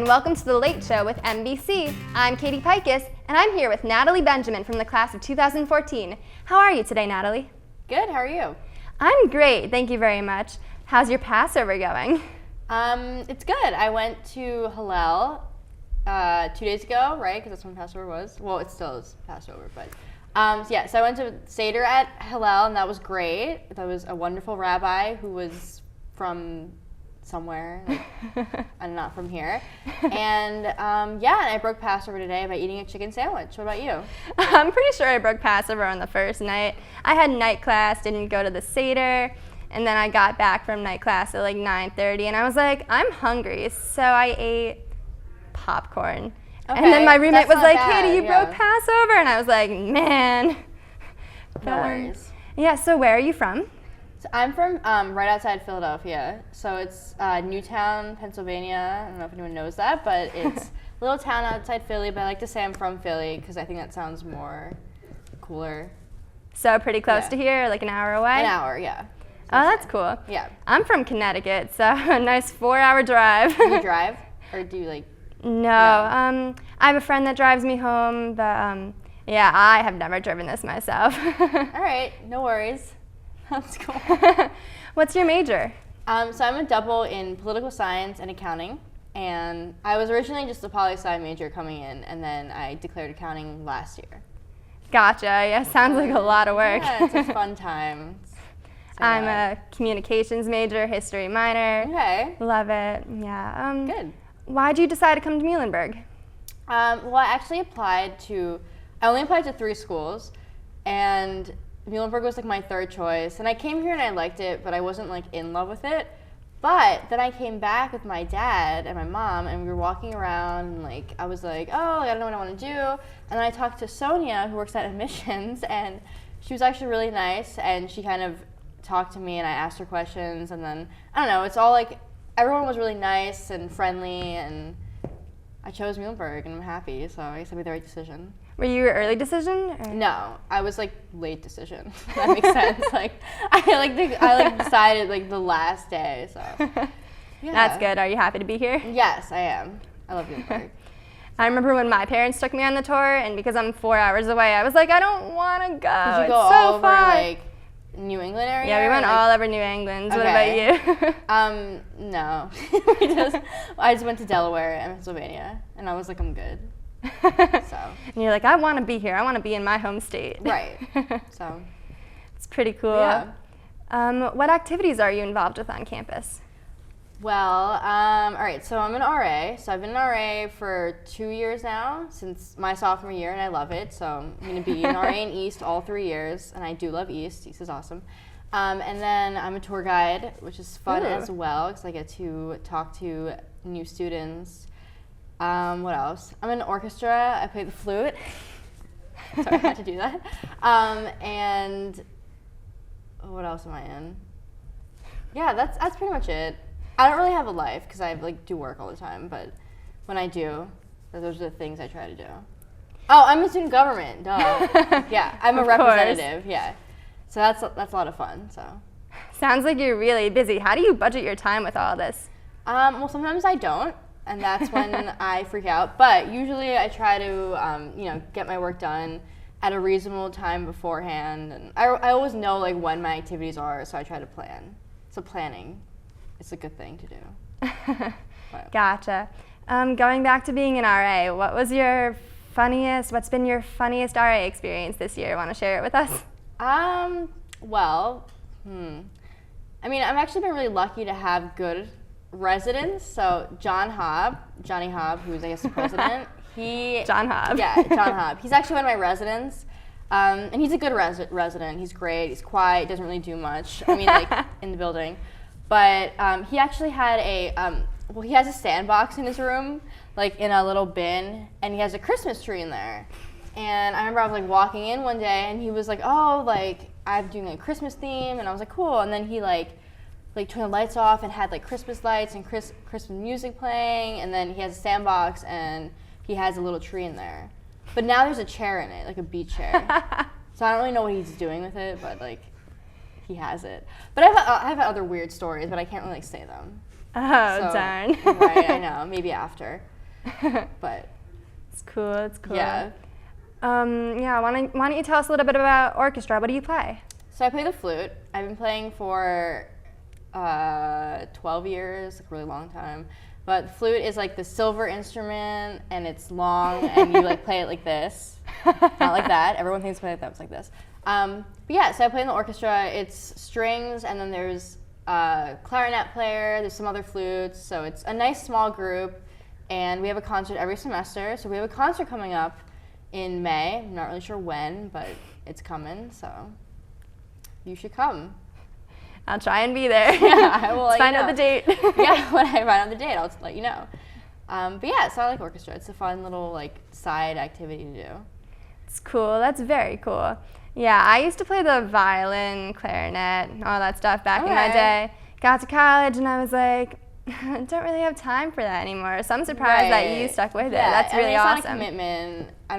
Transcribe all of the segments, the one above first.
and welcome to The Late Show with NBC. I'm Katie Pikus, and I'm here with Natalie Benjamin from the class of 2014. How are you today, Natalie? Good, how are you? I'm great, thank you very much. How's your Passover going? It's good. I went to Hillel 2 days ago, right? Because that's when Passover was. Well, it still is Passover, but so I went to Seder at Hillel, and that was great. That was a wonderful rabbi who was from somewhere, and not from here. And and I broke Passover today by eating a chicken sandwich. What about you? I'm pretty sure I broke Passover on the first night. I had night class, didn't go to the Seder, and then I got back from night class at like 9:30, and I was like, I'm hungry, so I ate popcorn. Okay, and then my roommate was like, bad, Katie, you broke Passover, and I was like, man. No worries. Yeah, so where are you from? So I'm from right outside Philadelphia. So it's Newtown, Pennsylvania. I don't know if anyone knows that, but it's a little town outside Philly, but I like to say I'm from Philly because I think that sounds more cooler. So pretty close to here, like an hour away? An hour, yeah. Oh, that's cool. Yeah. I'm from Connecticut, so a nice 4-hour drive. Do you drive? Or do you No. I have a friend that drives me home, but I have never driven this myself. All right, no worries. That's cool. What's your major? So I'm a double in political science and accounting, and I was originally just a poli-sci major coming in, and then I declared accounting last year. Gotcha. Yeah, sounds like a lot of work. Yeah, it's a fun time. I'm a communications major, history minor. Okay. Love it. Yeah. Good. Why'd you decide to come to Muhlenberg? Well, I actually I only applied to 3 schools, and Muhlenberg was like my third choice. And I came here and I liked it, but I wasn't like in love with it. But then I came back with my dad and my mom, and we were walking around, and like I was like, oh, I don't know what I want to do. And then I talked to Sonia, who works at admissions, and she was actually really nice, and she kind of talked to me, and I asked her questions, and then I don't know, it's all like everyone was really nice and friendly, and I chose Muhlenberg, and I'm happy, so I guess I made the right decision. Were you an early decision? Or? No, I was like late decision. That makes sense. I decided like the last day. So yeah. That's good. Are you happy to be here? Yes, I am. I love Muhlenberg. I remember when my parents took me on the tour, and because I'm 4 hours away, I was like, I don't want to go. Did you go it's so all over far. like New England area? Yeah, we went all over New England. Okay. What about you? No. I just went to Delaware and Pennsylvania, and I was like, I'm good. So. And you're like, I want to be here. I want to be in my home state. Right. So. It's pretty cool. Yeah. What activities are you involved with on campus? Well, all right, so I'm an RA. So I've been an RA for 2 years now, since my sophomore year, and I love it. So I'm going to be an RA in East all 3 years, and I do love East. East is awesome. And then I'm a tour guide, which is fun as well, because I get to talk to new students. What else? I'm in an orchestra. I play the flute. Sorry, I had to do that. And what else am I in? Yeah, that's pretty much it. I don't really have a life because I do work all the time, but when I do, those are the things I try to do. Oh, I'm in student government. Duh. Yeah, I'm a representative. Yeah, so that's a lot of fun. So. Sounds like you're really busy. How do you budget your time with all this? Well, sometimes I don't. And that's when I freak out. But usually I try to, get my work done at a reasonable time beforehand. And I always know like when my activities are, so I try to plan. So planning is a good thing to do. Gotcha. Going back to being an RA, what's been your funniest RA experience this year? Want to share it with us? I've actually been really lucky to have good residents. So Johnny Hobb, who's I guess the president, John Hobb. Yeah, John Hobb. He's actually one of my residents, and he's a good resident. He's great. He's quiet. Doesn't really do much. In the building, but he actually had he has a sandbox in his room, like in a little bin, and he has a Christmas tree in there. And I remember I was like walking in one day, and he was like, "Oh, like I'm doing a Christmas theme," and I was like, "Cool." And then he like turned the lights off and had like Christmas lights and Christmas music playing, and then he has a sandbox and he has a little tree in there. But now there's a chair in it, like a beach chair. So I don't really know what he's doing with it, but like he has it. But I have other weird stories, but I can't really say them. Oh, darn. Right, I know. Maybe after. But It's cool. It's cool. yeah. Yeah. Why don't you tell us a little bit about orchestra? What do you play? So I play the flute. I've been playing for 12 years, like a really long time. But the flute is like the silver instrument, and it's long, and you like play it like this, not like that. Everyone thinks play it like that. It's like this. But yeah, so I play in the orchestra. It's strings, and then there's a clarinet player. There's some other flutes. So it's a nice small group, and we have a concert every semester. So we have a concert coming up in May. I'm not really sure when, but it's coming. So you should come. I'll try and be there. Yeah, I will. Let's find out the date. Yeah, when I find out the date, I'll let you know. But yeah, so I like orchestra. It's a fun little like side activity to do. It's cool. That's very cool. Yeah, I used to play the violin, clarinet, all that stuff back in my day. Got to college and I was like, I don't really have time for that anymore. So I'm surprised that you stuck with it. That's really awesome. It's not a commitment. I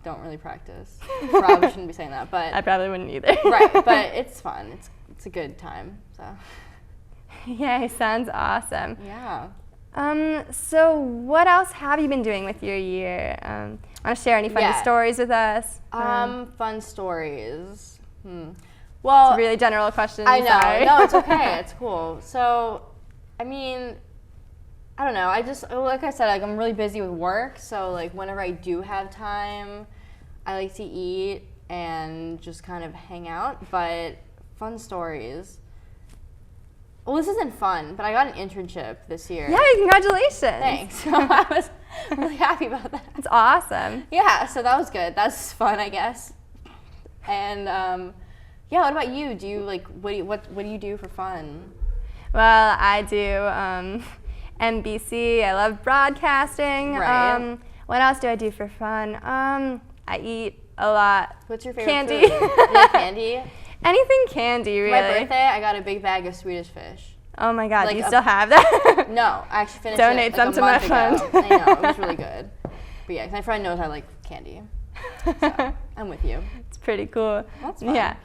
don't really practice. Probably shouldn't be saying that, but I probably wouldn't either. Right, but it's fun. It's a good time. So Yay, sounds awesome. yeah. So what else have you been doing with your year? Want to share any funny stories with us? Fun stories. It's Well, a really general question. I know. Sorry. No, it's okay. It's cool. So, I mean, I don't know. Like I said, like I'm really busy with work. So, like whenever I do have time, I like to eat and just kind of hang out. But fun stories. Well, this isn't fun, but I got an internship this year. Yeah, congratulations. Thanks. So I was really happy about that. It's awesome. Yeah, so that was good. That's fun, I guess. And yeah, what about you? Do you like what do you do for fun? Well, I do NBC. I love broadcasting. Right. What else do I do for fun? I eat a lot. What's your favorite Candy. food? Do you like candy? Anything candy, really. For my birthday, I got a big bag of Swedish fish. Oh my God, Like you still have that? No, I actually finished Donate it like some a to my month ago. fund. I know, it was really good. But yeah, 'cause my friend knows I like candy. So, I'm with you. It's pretty cool. That's fun. Yeah.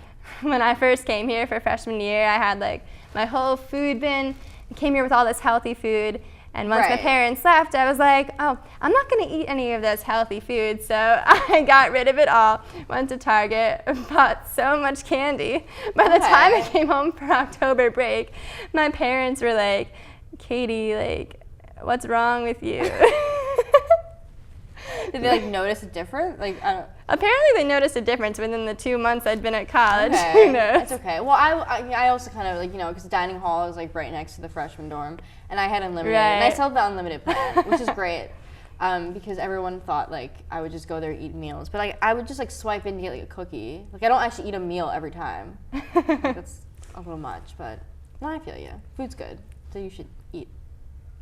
When I first came here for freshman year, I had like my whole food bin. I came here with all this healthy food. And once my Right. parents left, I was like, oh, I'm not going to eat any of this healthy food. So I got rid of it all, went to Target, bought so much candy. By the time I came home for October break, my parents were like, Katie, like, what's wrong with you? Did they like notice a difference? Like, I don't. Apparently they noticed a difference within the 2 months I'd been at college. Okay, Who knows? that's okay. Well, I also kind of like, because the dining hall is like right next to the freshman dorm, and I had unlimited, and I Right. still have the unlimited plan, which is great, because everyone thought like I would just go there and eat meals, but like I would just like swipe in to get like a cookie. Like I don't actually eat a meal every time. Like, that's a little much, but no, I feel you. Food's good, so you should eat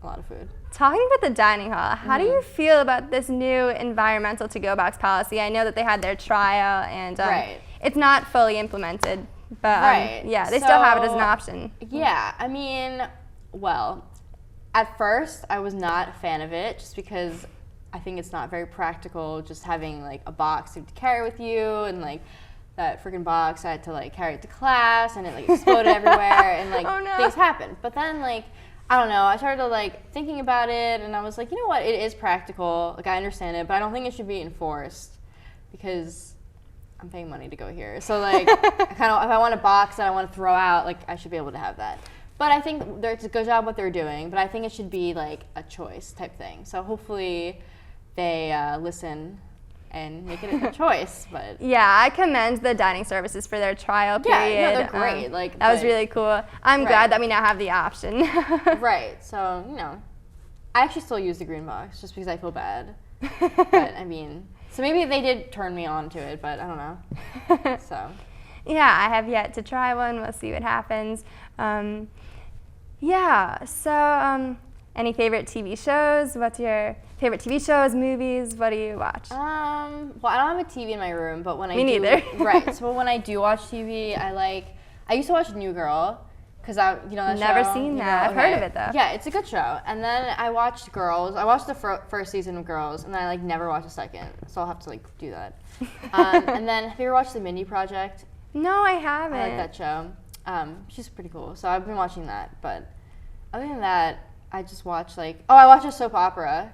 a lot of food. Talking about the dining hall, how do you feel about this new environmental to-go box policy? I know that they had their trial and Right. it's not fully implemented, but Right. yeah, they still have it as an So, option. Yeah, I mean, well, at first I was not a fan of it just because I think it's not very practical just having like a box to carry with you, and like that freaking box I had to like carry it to class and it like exploded everywhere and like Oh, no. things happened. But then like I don't know, I started to like thinking about it and I was like, you know what, it is practical, like I understand it, but I don't think it should be enforced because I'm paying money to go here. So like, if I want a box that I want to throw out, like I should be able to have that. But I think it's a good job what they're doing, but I think it should be like a choice type thing. So hopefully they listen and make it a choice. But Yeah, I commend the dining services for their trial period. yeah, no, they're great. That was really cool. I'm Right. glad that we now have the option. right. So I actually still use the green box just because I feel bad. But I mean, so maybe they did turn me on to it, but I don't know. So Yeah, I have yet to try one. We'll see what happens. Yeah, so any favorite TV shows? What's your favorite TV shows, movies? What do you watch? well, I don't have a TV in my room, but when I Me do, neither. right. So when I do watch TV, I used to watch New Girl because that Never show, seen that. I've heard of it, though. Yeah, it's a good show. And then I watched Girls. I watched the first season of Girls, and then I like never watched the second. So I'll have to like do that. And then have you ever watched The Mindy Project? No, I haven't. I like that show. She's pretty cool. So I've been watching that. But other than that, I just watch I watch a soap opera.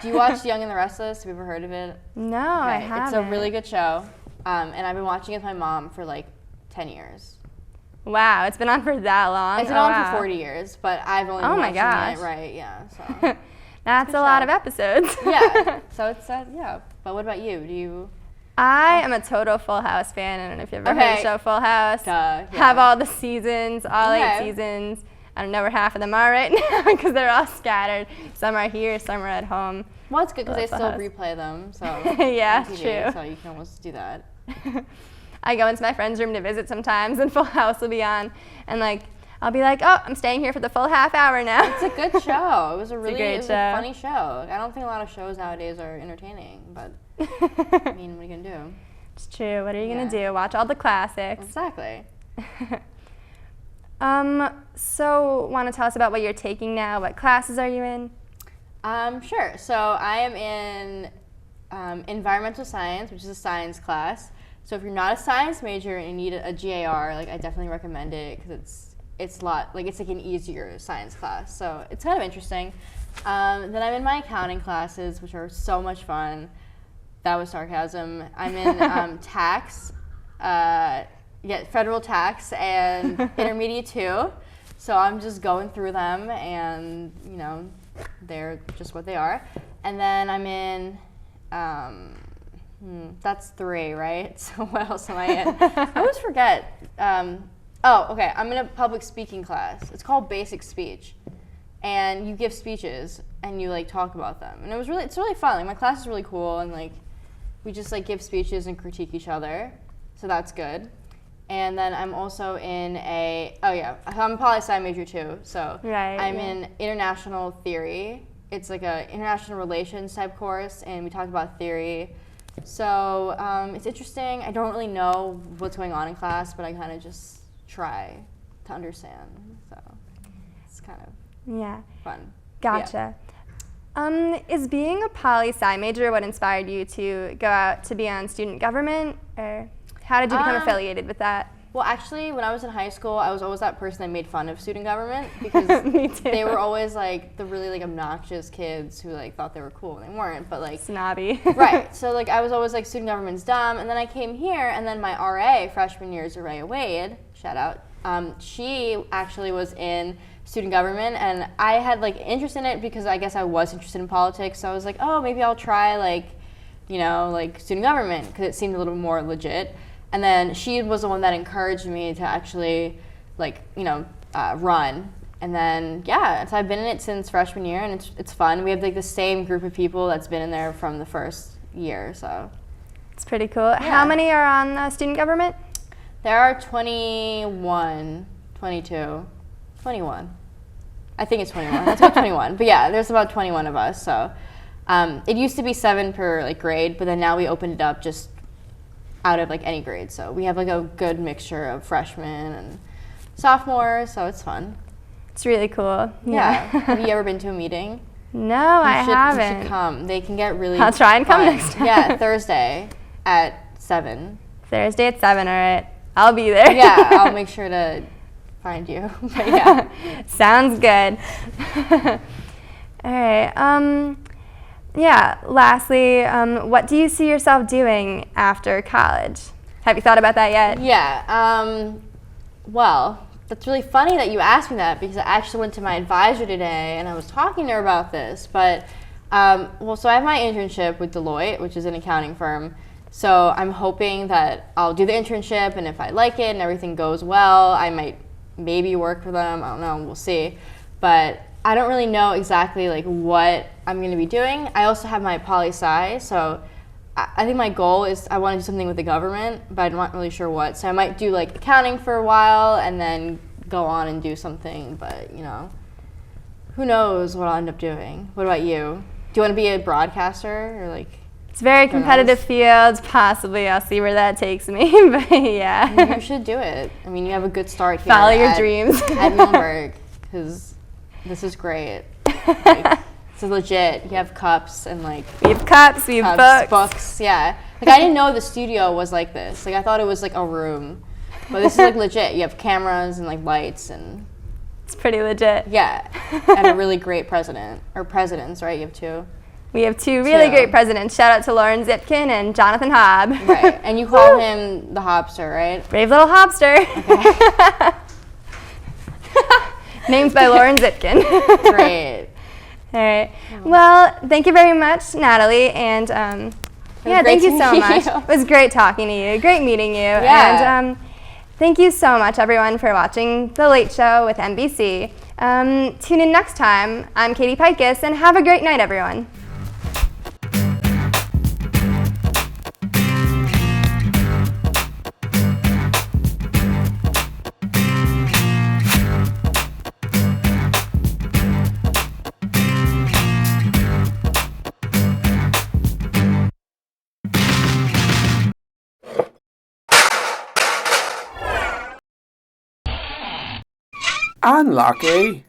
Do you watch Young and the Restless? Have you ever heard of it? No, I Okay, haven't. it's a really good show, and I've been watching it with my mom for like 10 years. Wow, it's been on for that long. It's been on for 40 years, but I've only been watching it, right? Yeah, so. That's a lot of episodes. Yeah, so it's yeah. But what about you? Do you? I am a total Full House fan. I don't know if you've ever heard the show Full House. Yeah. Have all the seasons, all 8 seasons. I don't know where half of them are right now because they're all scattered. Some are here, some are at home. Well, it's good because they still replay them. So yeah, on TV, true. So you can almost do that. I go into my friend's room to visit sometimes, and Full House will be on, and I'll be like, oh, I'm staying here for the full half hour now. It's a good show. It was a great show. A funny show. I don't think a lot of shows nowadays are entertaining, but I mean, what are you gonna do? It's true. What are you gonna do? Watch all the classics. Exactly. So, want to tell us about what you're taking now? What classes are you in? Sure. So I am in environmental science, which is a science class. So if you're not a science major and you need a GAR, I definitely recommend it because it's like an easier science class. So it's kind of interesting. Then I'm in my accounting classes, which are so much fun. That was sarcasm. I'm in tax, federal tax and intermediate 2. So I'm just going through them, and they're just what they are. And then I'm in that's 3, right? So what else am I in? I always forget. Okay. I'm in a public speaking class. It's called Basic Speech, and you give speeches and you talk about them. And it's really fun. My class is really cool, and we just give speeches and critique each other. So that's good. And then I'm also in I'm a poli-sci major too. So I'm in international theory. It's like a international relations type course, and we talk about theory. So it's interesting. I don't really know what's going on in class, but I kind of just try to understand. So it's kind of fun. Gotcha. Yeah. Is being a poli-sci major what inspired you to go out to be on student government, or how did you become affiliated with that? Well, actually, when I was in high school, I was always that person that made fun of student government because they were always the really obnoxious kids who thought they were cool and they weren't, but snobby. Right. So I was always student government's dumb, and then I came here, and then my RA freshman year, Zaraya Wade, shout out. She actually was in student government, and I had interest in it because I guess I was interested in politics. So I was like, oh, maybe I'll try student government because it seemed a little more legit. And then she was the one that encouraged me to actually, run. And then, so I've been in it since freshman year, and it's fun. We have the same group of people that's been in there from the first year, so. It's pretty cool. Yeah. How many are on student government? There are 21, 22, 21. I think it's 21. Let's go 21. But yeah, there's about 21 of us, so. It used to be 7 per grade, but then now we opened it up just out of any grade. So we have a good mixture of freshmen and sophomores, so it's fun. It's really cool. Yeah. Have you ever been to a meeting? No, I haven't. You should come. They can get really I'll try and come fun. next time. Yeah, Thursday at 7. Thursday at 7, all right. I'll be there. Yeah, I'll make sure to find you. But yeah. Sounds good. All right. Lastly, what do you see yourself doing after college? Have you thought about that yet? Yeah. Well, that's really funny that you asked me that because I actually went to my advisor today and I was talking to her about this. But, so I have my internship with Deloitte, which is an accounting firm. So I'm hoping that I'll do the internship, and if I like it and everything goes well, I might maybe work for them. I don't know. We'll see. But I don't really know exactly what I'm going to be doing. I also have my poli-sci, so I think my goal is I want to do something with the government, but I'm not really sure what. So I might do accounting for a while and then go on and do something, but who knows what I'll end up doing. What about you? Do you want to be a broadcaster or It's a very competitive field. Possibly, I'll see where that takes me. But yeah, you should do it. I mean, you have a good start here. Follow your dreams at Muhlenberg, because this is great. This is legit. You have cups and we have cups, we have books. Yeah. I didn't know the studio was like this. I thought it was a room, but this is legit. You have cameras and lights, and It's pretty legit. Yeah, and a really great president, or presidents, right? You have two. We have two really great presidents. Shout out to Lauren Zipkin and Jonathan Hobb. Right, and you call him the Hobster, right? Brave little Hobster. Okay. Named by Lauren Zipkin. Great. All right. Well, thank you very much, Natalie, and thank you so much. It was great talking to you. Great meeting you. Yeah. And thank you so much, everyone, for watching The Late Show with NBC. Tune in next time. I'm Katie Pikus, and have a great night, everyone. Unlucky.